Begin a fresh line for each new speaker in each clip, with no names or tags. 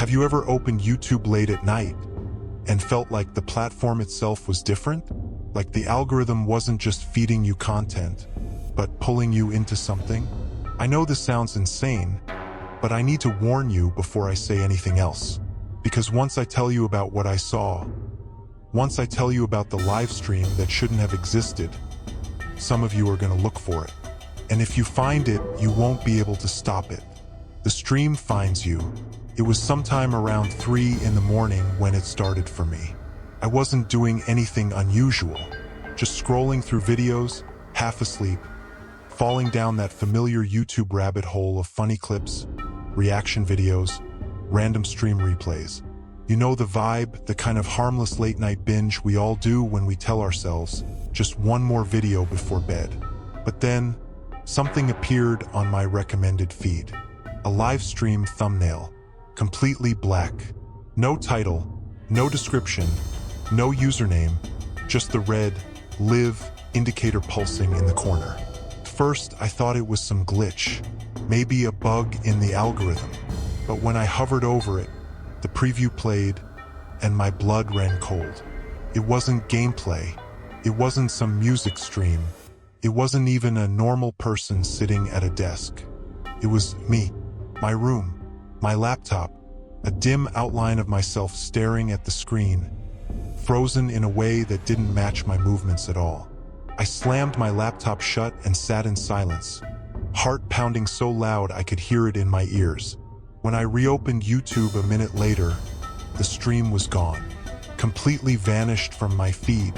Have you ever opened YouTube late at night and felt like the platform itself was different? Like the algorithm wasn't just feeding you content, but pulling you into something? I know this sounds insane, but I need to warn you before I say anything else. Because once I tell you about what I saw, once I tell you about the live stream that shouldn't have existed, some of you are going to look for it. And if you find it, you won't be able to stop it. The stream finds you. It was sometime around 3 in the morning when it started for me. I wasn't doing anything unusual, just scrolling through videos, half asleep, falling down that familiar YouTube rabbit hole of funny clips, reaction videos, random stream replays. You know the vibe, the kind of harmless late-night binge we all do when we tell ourselves, just one more video before bed. But then, something appeared on my recommended feed. A live stream thumbnail, completely black. No title, no description, no username, just the red "live" indicator pulsing in the corner. First, I thought it was some glitch, maybe a bug in the algorithm. But when I hovered over it, the preview played, and my blood ran cold. It wasn't gameplay. It wasn't some music stream. It wasn't even a normal person sitting at a desk. It was me, my room, my laptop, a dim outline of myself staring at the screen, frozen in a way that didn't match my movements at all. I slammed my laptop shut and sat in silence, heart pounding so loud I could hear it in my ears. When I reopened YouTube a minute later, the stream was gone, completely vanished from my feed,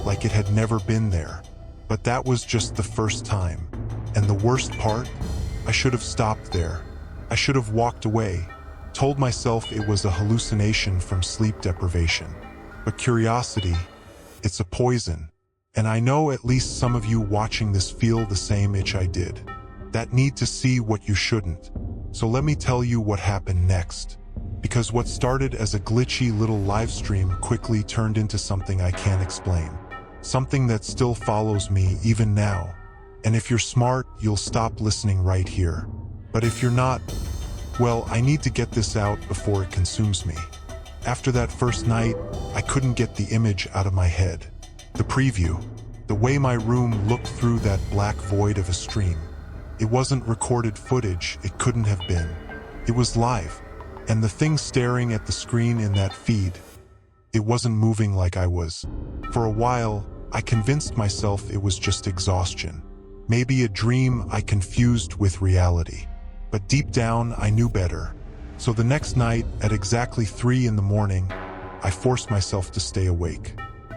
like it had never been there. But that was just the first time. And the worst part? I should have stopped there. I should have walked away, told myself it was a hallucination from sleep deprivation. But curiosity, it's a poison. And I know at least some of you watching this feel the same itch I did. That need to see what you shouldn't. So let me tell you what happened next. Because what started as a glitchy little live stream quickly turned into something I can't explain. Something that still follows me even now. And if you're smart, you'll stop listening right here. But if you're not, well, I need to get this out before it consumes me. After that first night, I couldn't get the image out of my head. The preview, the way my room looked through that black void of a stream. It wasn't recorded footage, it couldn't have been. It was live. And the thing staring at the screen in that feed, it wasn't moving like I was. For a while, I convinced myself it was just exhaustion. Maybe a dream I confused with reality. But deep down, I knew better. So the next night, at exactly 3 in the morning, I forced myself to stay awake.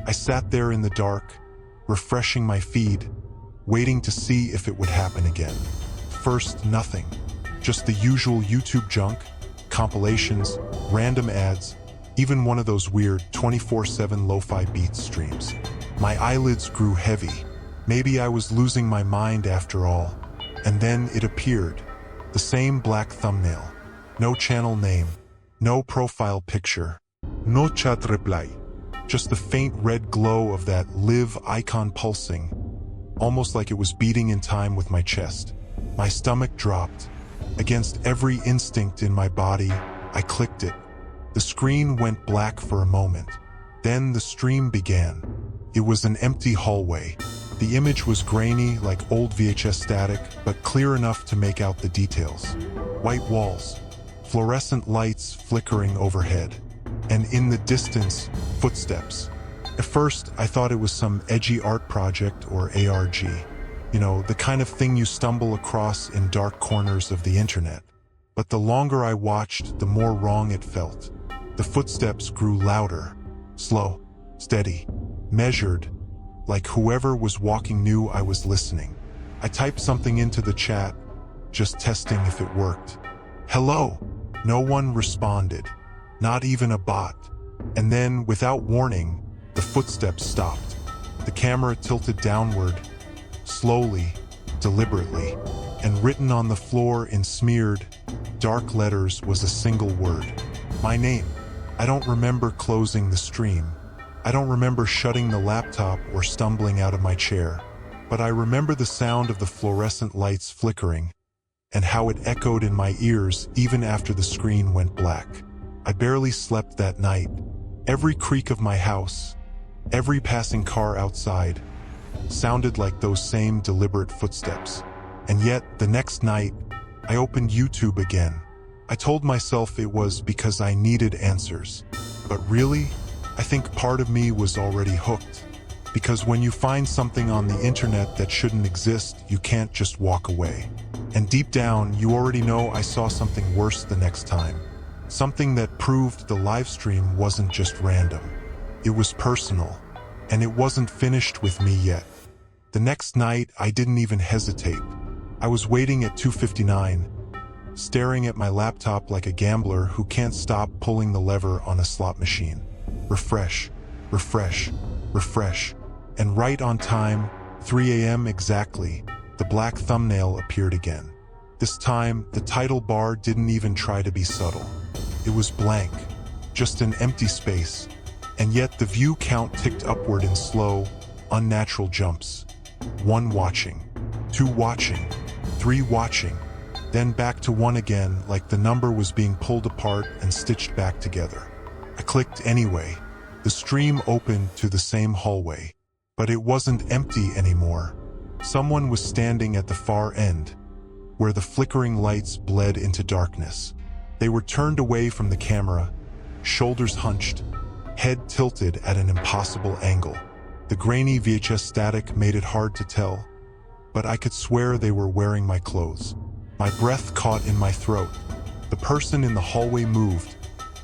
I sat there in the dark, refreshing my feed, waiting to see if it would happen again. First, nothing. Just the usual YouTube junk, compilations, random ads, even one of those weird 24/7 lo-fi beats streams. My eyelids grew heavy. Maybe I was losing my mind after all. And then it appeared. The same black thumbnail. No channel name. No profile picture. No chat reply. Just the faint red glow of that live icon pulsing, almost like it was beating in time with my chest. My stomach dropped. Against every instinct in my body, I clicked it. The screen went black for a moment. Then the stream began. It was an empty hallway. The image was grainy like old VHS static, but clear enough to make out the details. White walls, fluorescent lights flickering overhead, and in the distance, footsteps. At first, I thought it was some edgy art project or ARG. You know, the kind of thing you stumble across in dark corners of the internet. But the longer I watched, the more wrong it felt. The footsteps grew louder, slow, steady, measured, like whoever was walking knew I was listening. I typed something into the chat, just testing if it worked. Hello? No one responded, not even a bot. And then, without warning, the footsteps stopped. The camera tilted downward, slowly, deliberately, and written on the floor in smeared, dark letters was a single word. My name. I don't remember closing the stream. I don't remember shutting the laptop or stumbling out of my chair. But I remember the sound of the fluorescent lights flickering, and how it echoed in my ears even after the screen went black. I barely slept that night. Every creak of my house, every passing car outside, sounded like those same deliberate footsteps. And yet, the next night, I opened YouTube again. I told myself it was because I needed answers. But really, I think part of me was already hooked. Because when you find something on the internet that shouldn't exist, you can't just walk away. And deep down, you already know I saw something worse the next time. Something that proved the live stream wasn't just random. It was personal. And it wasn't finished with me yet. The next night, I didn't even hesitate. I was waiting at 2:59, staring at my laptop like a gambler who can't stop pulling the lever on a slot machine. Refresh, refresh, refresh. And right on time, 3 a.m. exactly, the black thumbnail appeared again. This time, the title bar didn't even try to be subtle. It was blank, just an empty space. And yet the view count ticked upward in slow, unnatural jumps. 1 watching, 2 watching, 3 watching, then back to 1 again, like the number was being pulled apart and stitched back together. I clicked anyway. The stream opened to the same hallway. But it wasn't empty anymore. Someone was standing at the far end, where the flickering lights bled into darkness. They were turned away from the camera, shoulders hunched, head tilted at an impossible angle. The grainy VHS static made it hard to tell, but I could swear they were wearing my clothes. My breath caught in my throat. The person in the hallway moved,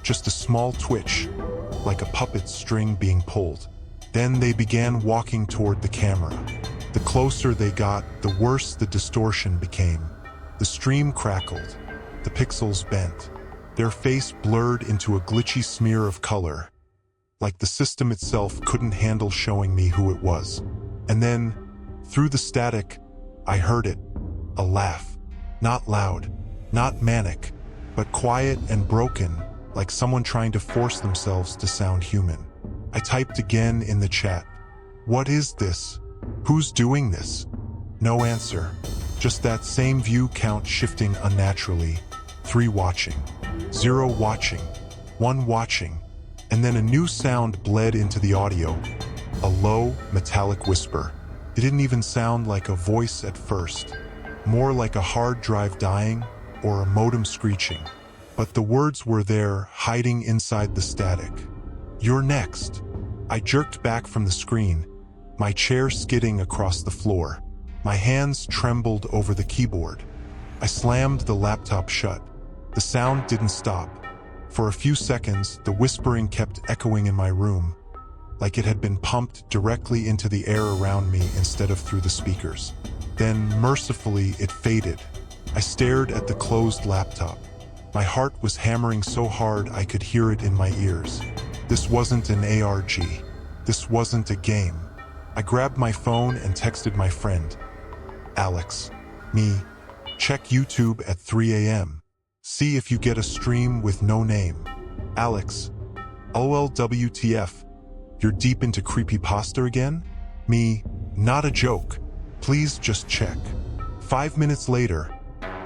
just a small twitch, like a puppet string being pulled. Then they began walking toward the camera. The closer they got, the worse the distortion became. The stream crackled. The pixels bent. Their face blurred into a glitchy smear of color, like the system itself couldn't handle showing me who it was. And then, through the static, I heard it. A laugh. Not loud, not manic, but quiet and broken, like someone trying to force themselves to sound human. I typed again in the chat. What is this? Who's doing this? No answer. Just that same view count shifting unnaturally. 3 watching, 0 watching, 1 watching, and then a new sound bled into the audio. A low, metallic whisper. It didn't even sound like a voice at first. More like a hard drive dying or a modem screeching. But the words were there, hiding inside the static. You're next. I jerked back from the screen, my chair skidding across the floor. My hands trembled over the keyboard. I slammed the laptop shut. The sound didn't stop. For a few seconds, the whispering kept echoing in my room, like it had been pumped directly into the air around me instead of through the speakers. Then, mercifully, it faded. I stared at the closed laptop. My heart was hammering so hard I could hear it in my ears. This wasn't an ARG. This wasn't a game. I grabbed my phone and texted my friend. Alex, me, check YouTube at 3 a.m. See if you get a stream with no name. Alex, LOL WTF, you're deep into Creepypasta again? Me, not a joke. Please just check. 5 minutes later,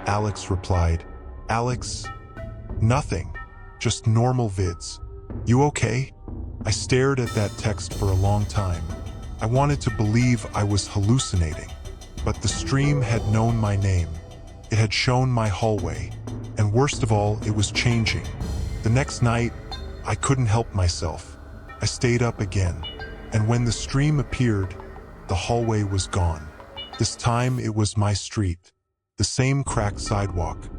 Alex replied, Alex, nothing, just normal vids. You okay? I stared at that text for a long time. I wanted to believe I was hallucinating, but the stream had known my name. It had shown my hallway, and worst of all, it was changing. The next night, I couldn't help myself. I stayed up again, and when the stream appeared, the hallway was gone. This time it was my street, the same cracked sidewalk,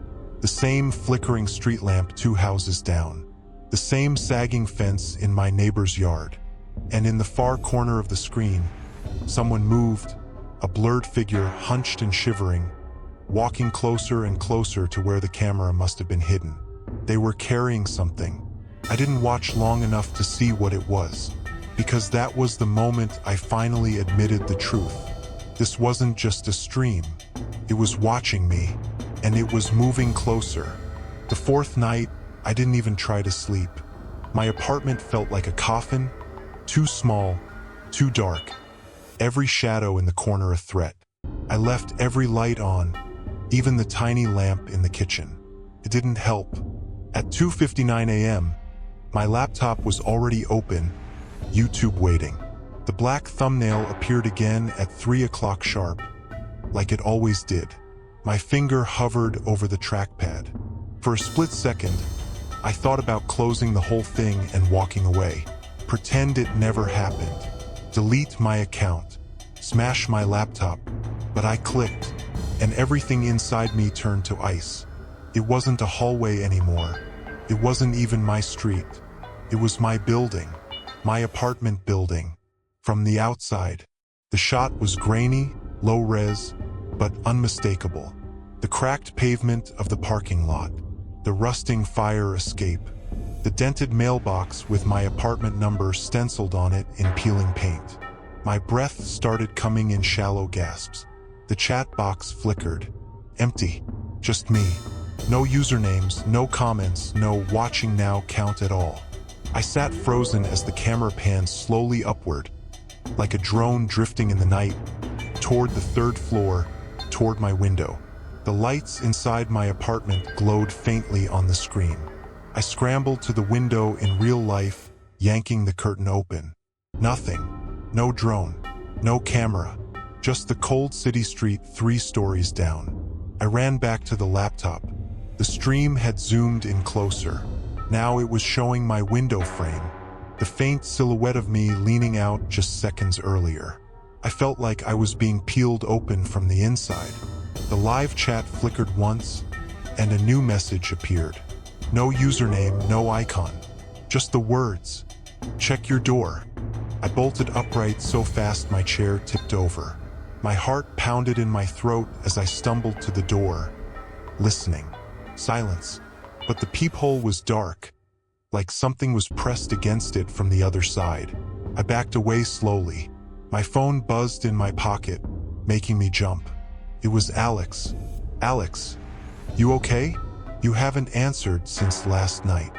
the same flickering street lamp 2 houses down, the same sagging fence in my neighbor's yard. And in the far corner of the screen, someone moved, a blurred figure hunched and shivering, walking closer and closer to where the camera must have been hidden. They were carrying something. I didn't watch long enough to see what it was, because that was the moment I finally admitted the truth. This wasn't just a stream. It was watching me, and it was moving closer. The 4th night, I didn't even try to sleep. My apartment felt like a coffin, too small, too dark. Every shadow in the corner a threat. I left every light on, even the tiny lamp in the kitchen. It didn't help. At 2:59 a.m., my laptop was already open, YouTube waiting. The black thumbnail appeared again at 3 o'clock sharp, like it always did. My finger hovered over the trackpad. For a split second, I thought about closing the whole thing and walking away. Pretend it never happened. Delete my account. Smash my laptop. But I clicked, and everything inside me turned to ice. It wasn't a hallway anymore. It wasn't even my street. It was my building. My apartment building. From the outside, the shot was grainy, low-res, but unmistakable. The cracked pavement of the parking lot, the rusting fire escape, the dented mailbox with my apartment number stenciled on it in peeling paint. My breath started coming in shallow gasps. The chat box flickered. Empty. Just me. No usernames, no comments, no watching now count at all. I sat frozen as the camera panned slowly upward, like a drone drifting in the night, toward the third floor, toward my window. The lights inside my apartment glowed faintly on the screen. I scrambled to the window in real life, yanking the curtain open. Nothing. No drone. No camera. Just the cold city street 3 stories down. I ran back to the laptop. The stream had zoomed in closer. Now it was showing my window frame, the faint silhouette of me leaning out just seconds earlier. I felt like I was being peeled open from the inside. The live chat flickered once, and a new message appeared. No username, no icon. Just the words. Check your door. I bolted upright so fast my chair tipped over. My heart pounded in my throat as I stumbled to the door, listening. Silence. But the peephole was dark, like something was pressed against it from the other side. I backed away slowly. My phone buzzed in my pocket, making me jump. It was Alex. Alex, you okay? You haven't answered since last night.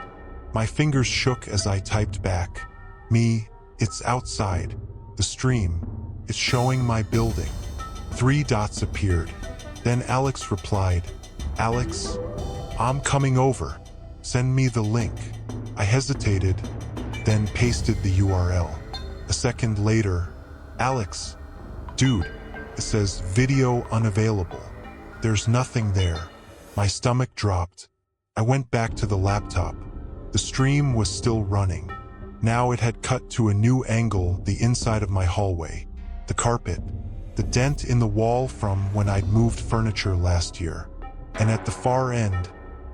My fingers shook as I typed back. Me, it's outside. The stream. It's showing my building. 3 dots appeared. Then Alex replied, Alex, I'm coming over. Send me the link. I hesitated, then pasted the URL. A second later, Alex, dude, it says video unavailable. There's nothing there. My stomach dropped. I went back to the laptop. The stream was still running. Now it had cut to a new angle, the inside of my hallway. The carpet, the dent in the wall from when I'd moved furniture last year. And at the far end,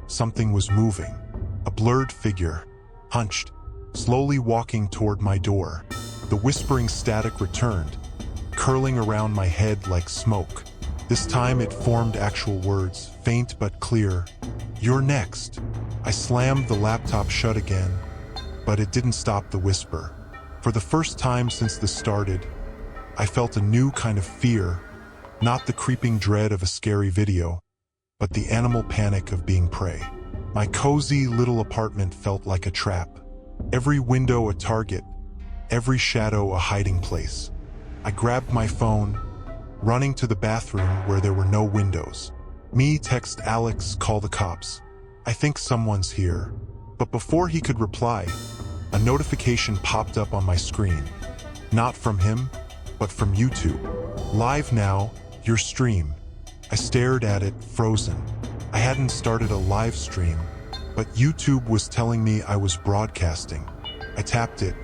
something was moving. A blurred figure, hunched, slowly walking toward my door. The whispering static returned, curling around my head like smoke. This time it formed actual words, faint but clear. You're next. I slammed the laptop shut again, but it didn't stop the whisper. For the first time since this started, I felt a new kind of fear, not the creeping dread of a scary video, but the animal panic of being prey. My cozy little apartment felt like a trap. Every window a target, every shadow a hiding place. I grabbed my phone, running to the bathroom where there were no windows. Me text Alex, call the cops. I think someone's here. But before he could reply, a notification popped up on my screen. Not from him, but from YouTube. Live now, your stream. I stared at it, frozen. I hadn't started a live stream, but YouTube was telling me I was broadcasting. I tapped it,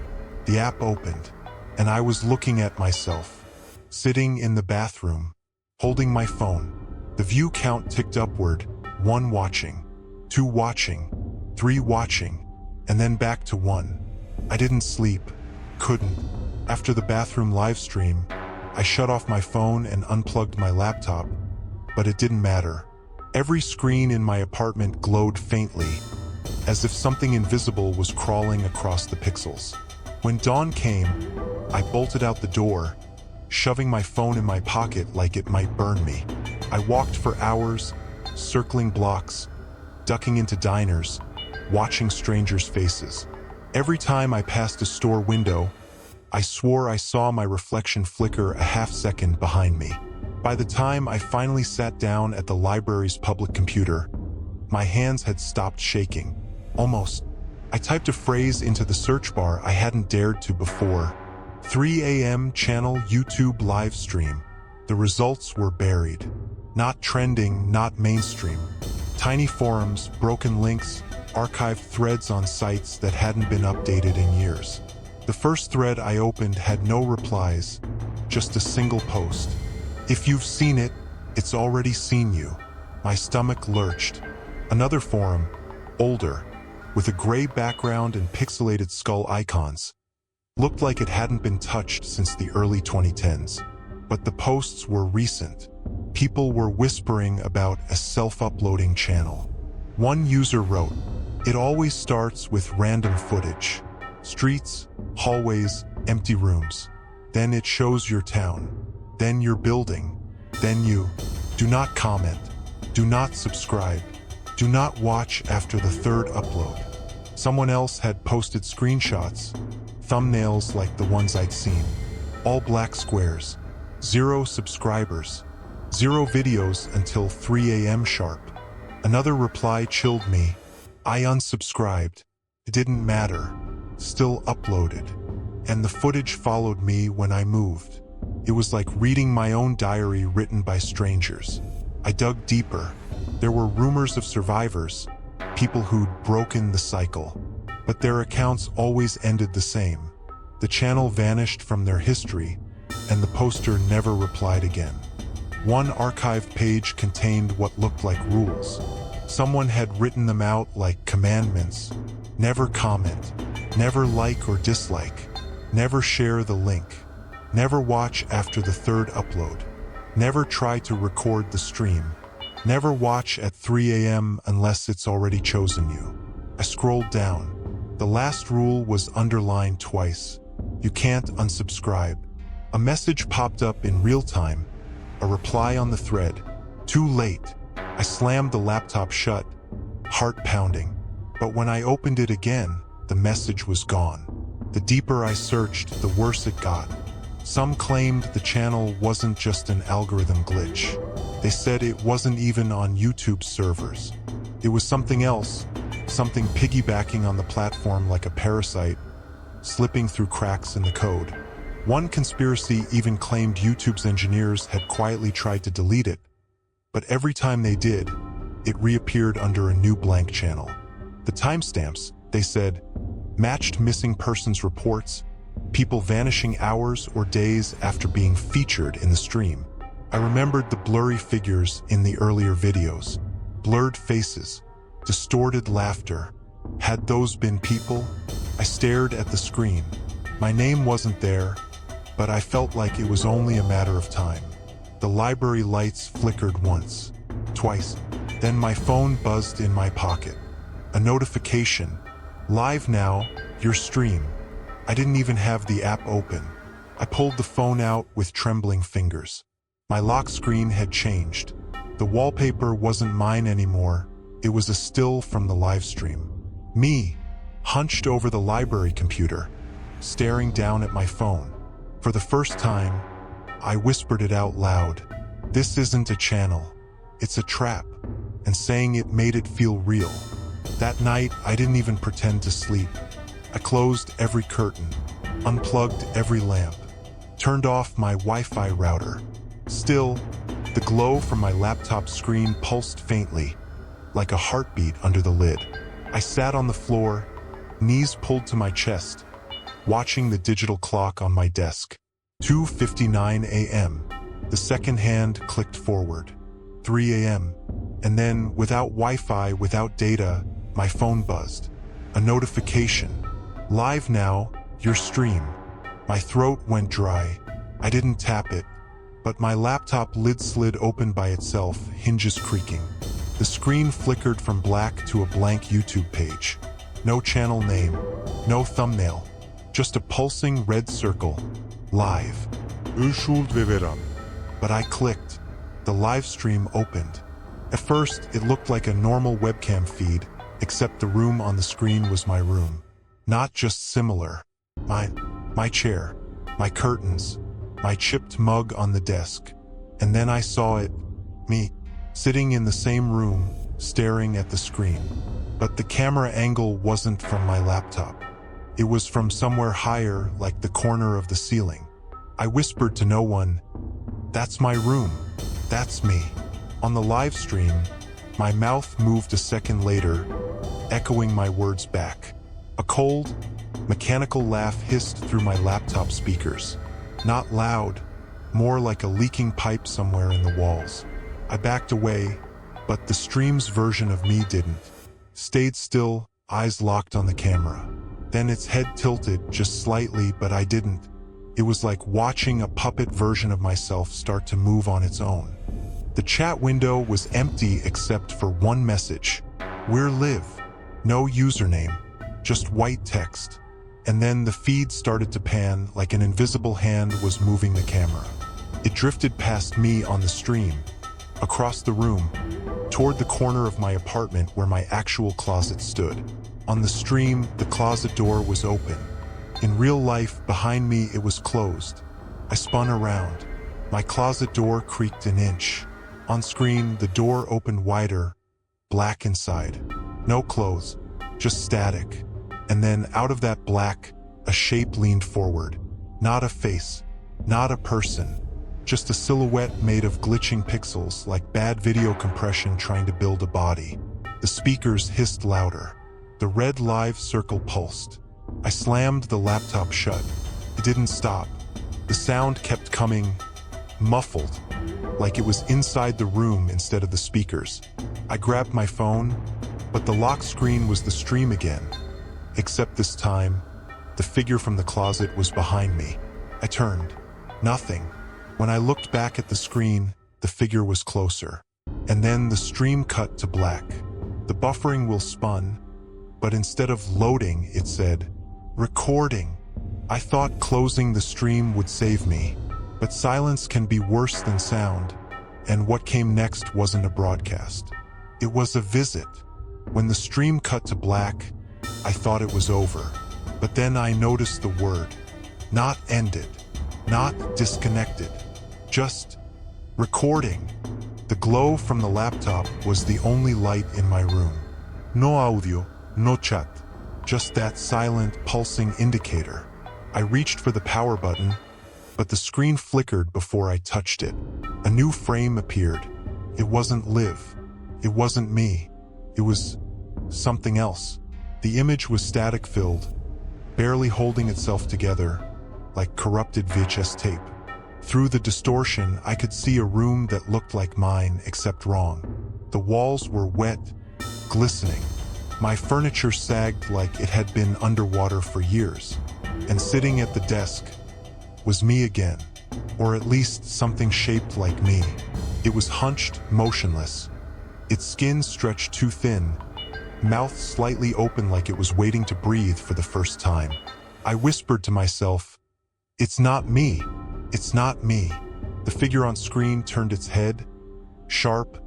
the app opened, and I was looking at myself, sitting in the bathroom, holding my phone. The view count ticked upward, 1 watching, 2 watching, 3 watching, and then back to 1. I didn't sleep, couldn't. After the bathroom live stream, I shut off my phone and unplugged my laptop, but it didn't matter. Every screen in my apartment glowed faintly, as if something invisible was crawling across the pixels. When dawn came, I bolted out the door, shoving my phone in my pocket like it might burn me. I walked for hours, circling blocks, ducking into diners, watching strangers' faces. Every time I passed a store window, I swore I saw my reflection flicker a half-second behind me. By the time I finally sat down at the library's public computer, my hands had stopped shaking. Almost. I typed a phrase into the search bar I hadn't dared to before. 3 a.m. channel YouTube live stream. The results were buried. Not trending, not mainstream. Tiny forums, broken links, archived threads on sites that hadn't been updated in years. The first thread I opened had no replies, just a single post. If you've seen it, it's already seen you. My stomach lurched. Another forum, older, with a gray background and pixelated skull icons. Looked like it hadn't been touched since the early 2010s. But the posts were recent. People were whispering about a self-uploading channel. One user wrote, "It always starts with random footage. Streets, hallways, empty rooms. Then it shows your town. Then your building. Then you. Do not comment. Do not subscribe. Do not watch after the third upload." Someone else had posted screenshots, thumbnails like the ones I'd seen. All black squares. 0 subscribers. 0 videos until 3 a.m. sharp. Another reply chilled me. I unsubscribed. It didn't matter. Still uploaded. And the footage followed me when I moved. It was like reading my own diary written by strangers. I dug deeper. There were rumors of survivors, people who'd broken the cycle. But their accounts always ended the same. The channel vanished from their history, and the poster never replied again. One archived page contained what looked like rules. Someone had written them out like commandments. Never comment. Never like or dislike. Never share the link. Never watch after the third upload. Never try to record the stream. Never watch at 3 a.m. unless it's already chosen you. I scrolled down. The last rule was underlined twice. You can't unsubscribe. A message popped up in real time. A reply on the thread. Too late. I slammed the laptop shut, heart pounding. But when I opened it again, the message was gone. The deeper I searched, the worse it got. Some claimed the channel wasn't just an algorithm glitch. They said it wasn't even on YouTube's servers. It was something else, something piggybacking on the platform like a parasite, slipping through cracks in the code. One conspiracy even claimed YouTube's engineers had quietly tried to delete it, but every time they did, it reappeared under a new blank channel. The timestamps, they said, matched missing persons reports, people vanishing hours or days after being featured in the stream. I remembered the blurry figures in the earlier videos, blurred faces, distorted laughter. Had those been people? I stared at the screen. My name wasn't there, but I felt like it was only a matter of time. The library lights flickered once, twice, then my phone buzzed in my pocket. A notification. Live now, your stream. I didn't even have the app open. I pulled the phone out with trembling fingers. My lock screen had changed. The wallpaper wasn't mine anymore. It was a still from the live stream. Me, hunched over the library computer, staring down at my phone. For the first time, I whispered it out loud. This isn't a channel. It's a trap. And saying it made it feel real. That night, I didn't even pretend to sleep. I closed every curtain, unplugged every lamp, turned off my Wi-Fi router. Still, the glow from my laptop screen pulsed faintly, like a heartbeat under the lid. I sat on the floor, knees pulled to my chest, watching the digital clock on my desk. 2:59 a.m. The second hand clicked forward. 3 a.m. And then, without Wi-Fi, without data, my phone buzzed. A notification. Live now, your stream. My throat went dry. I didn't tap it, but my laptop lid slid open by itself, hinges creaking. The screen flickered from black to a blank YouTube page. No channel name, no thumbnail, just a pulsing red circle. Live. But I clicked. The live stream opened. At first, it looked like a normal webcam feed, except the room on the screen was my room. Not just similar. My chair, my curtains, my chipped mug on the desk. And then I saw it, me, sitting in the same room, staring at the screen. But the camera angle wasn't from my laptop. It was from somewhere higher, like the corner of the ceiling. I whispered to no one, "That's my room. That's me." On the live stream, my mouth moved a second later, echoing my words back. A cold, mechanical laugh hissed through my laptop speakers. Not loud, more like a leaking pipe somewhere in the walls. I backed away, but the stream's version of me didn't. Stayed still, eyes locked on the camera. Then its head tilted just slightly, but I didn't. It was like watching a puppet version of myself start to move on its own. The chat window was empty except for one message. "We're live." No username, just white text. And then the feed started to pan like an invisible hand was moving the camera. It drifted past me on the stream, across the room, toward the corner of my apartment where my actual closet stood. On the stream, the closet door was open. In real life, behind me, it was closed. I spun around. My closet door creaked an inch. On screen, the door opened wider, black inside. No clothes, just static. And then out of that black, a shape leaned forward. Not a face, not a person, just a silhouette made of glitching pixels like bad video compression trying to build a body. The speakers hissed louder. The red live circle pulsed. I slammed the laptop shut. It didn't stop. The sound kept coming, muffled, like it was inside the room instead of the speakers. I grabbed my phone, but the lock screen was the stream again. Except this time, the figure from the closet was behind me. I turned. Nothing. When I looked back at the screen, the figure was closer. And then the stream cut to black. The buffering wheel spun, but instead of loading, it said, "Recording." I thought closing the stream would save me, but silence can be worse than sound, and what came next wasn't a broadcast. It was a visit. When the stream cut to black, I thought it was over, but then I noticed the word. Not ended, not disconnected, just recording. The glow from the laptop was the only light in my room. No audio, no chat, just that silent, pulsing indicator. I reached for the power button, but the screen flickered before I touched it. A new frame appeared. It wasn't Liv. It wasn't me. It was something else. The image was static-filled, barely holding itself together, like corrupted VHS tape. Through the distortion, I could see a room that looked like mine, except wrong. The walls were wet, glistening. My furniture sagged like it had been underwater for years. And sitting at the desk was me again, or at least something shaped like me. It was hunched, motionless. Its skin stretched too thin, mouth slightly open like it was waiting to breathe for the first time. I whispered to myself, "It's not me. It's not me." The figure on screen turned its head, sharp,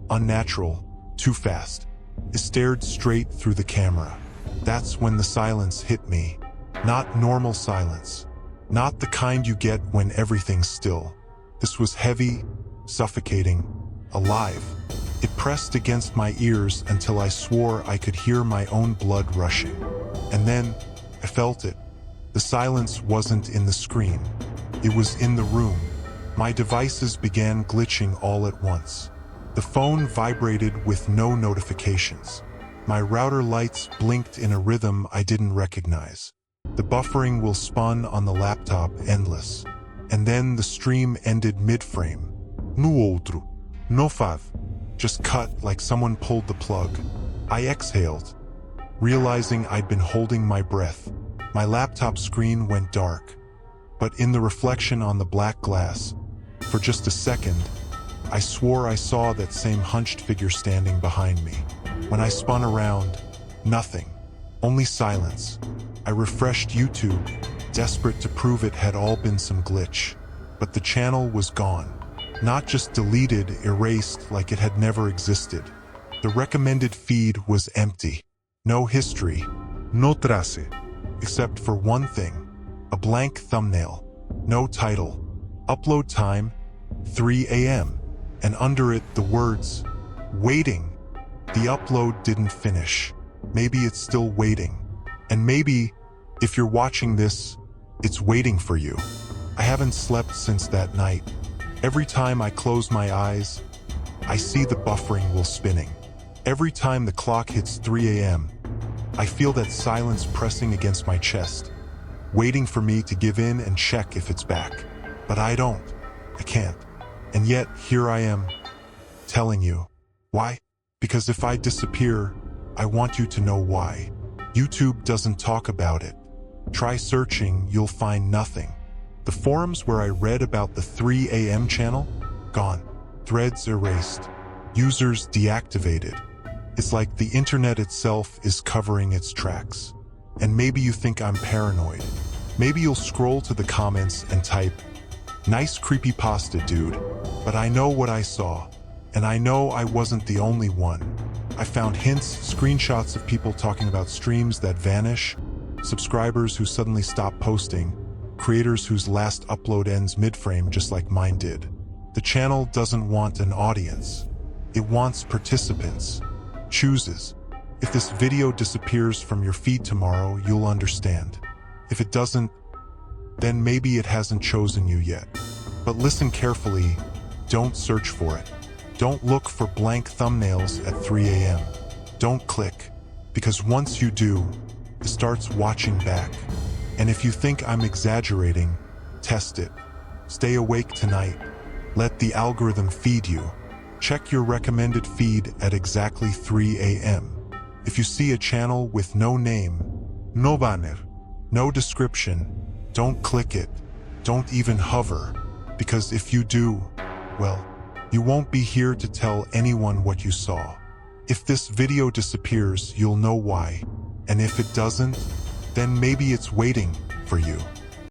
unnatural, too fast. It stared straight through the camera. That's when the silence hit me. Not normal silence. Not the kind you get when everything's still. This was heavy, suffocating, alive. It pressed against my ears until I swore I could hear my own blood rushing. And then, I felt it. The silence wasn't in the screen. It was in the room. My devices began glitching all at once. The phone vibrated with no notifications. My router lights blinked in a rhythm I didn't recognize. The buffering wheel spun on the laptop endless. And then the stream ended mid-frame. No outro. No fav. Just cut like someone pulled the plug. I exhaled, realizing I'd been holding my breath. My laptop screen went dark. But in the reflection on the black glass, for just a second, I swore I saw that same hunched figure standing behind me. When I spun around, nothing. Only silence. I refreshed YouTube, desperate to prove it had all been some glitch. But the channel was gone. Not just deleted, erased like it had never existed. The recommended feed was empty. No history. No trace. Except for one thing. A blank thumbnail. No title. Upload time, 3 a.m. And under it, the words, "Waiting." The upload didn't finish. Maybe it's still waiting. And maybe, if you're watching this, it's waiting for you. I haven't slept since that night. Every time I close my eyes, I see the buffering wheel spinning. Every time the clock hits 3 a.m., I feel that silence pressing against my chest, waiting for me to give in and check if it's back. But I don't. I can't. And yet, here I am, telling you. Why? Because if I disappear, I want you to know why. YouTube doesn't talk about it. Try searching, you'll find nothing. The forums where I read about the 3 a.m. channel? Gone. Threads erased. Users deactivated. It's like the internet itself is covering its tracks. And maybe you think I'm paranoid. Maybe you'll scroll to the comments and type, "Nice creepypasta, dude." But I know what I saw. And I know I wasn't the only one. I found hints, screenshots of people talking about streams that vanish, subscribers who suddenly stop posting, creators whose last upload ends mid-frame just like mine did. The channel doesn't want an audience. It wants participants. Chooses. If this video disappears from your feed tomorrow, you'll understand. If it doesn't, then maybe it hasn't chosen you yet. But listen carefully, don't search for it. Don't look for blank thumbnails at 3 a.m. Don't click, because once you do, it starts watching back. And if you think I'm exaggerating, test it. Stay awake tonight. Let the algorithm feed you. Check your recommended feed at exactly 3 a.m. If you see a channel with no name, no banner, no description, don't click it. Don't even hover, because if you do, well, you won't be here to tell anyone what you saw. If this video disappears, you'll know why. And if it doesn't, then maybe it's waiting for you.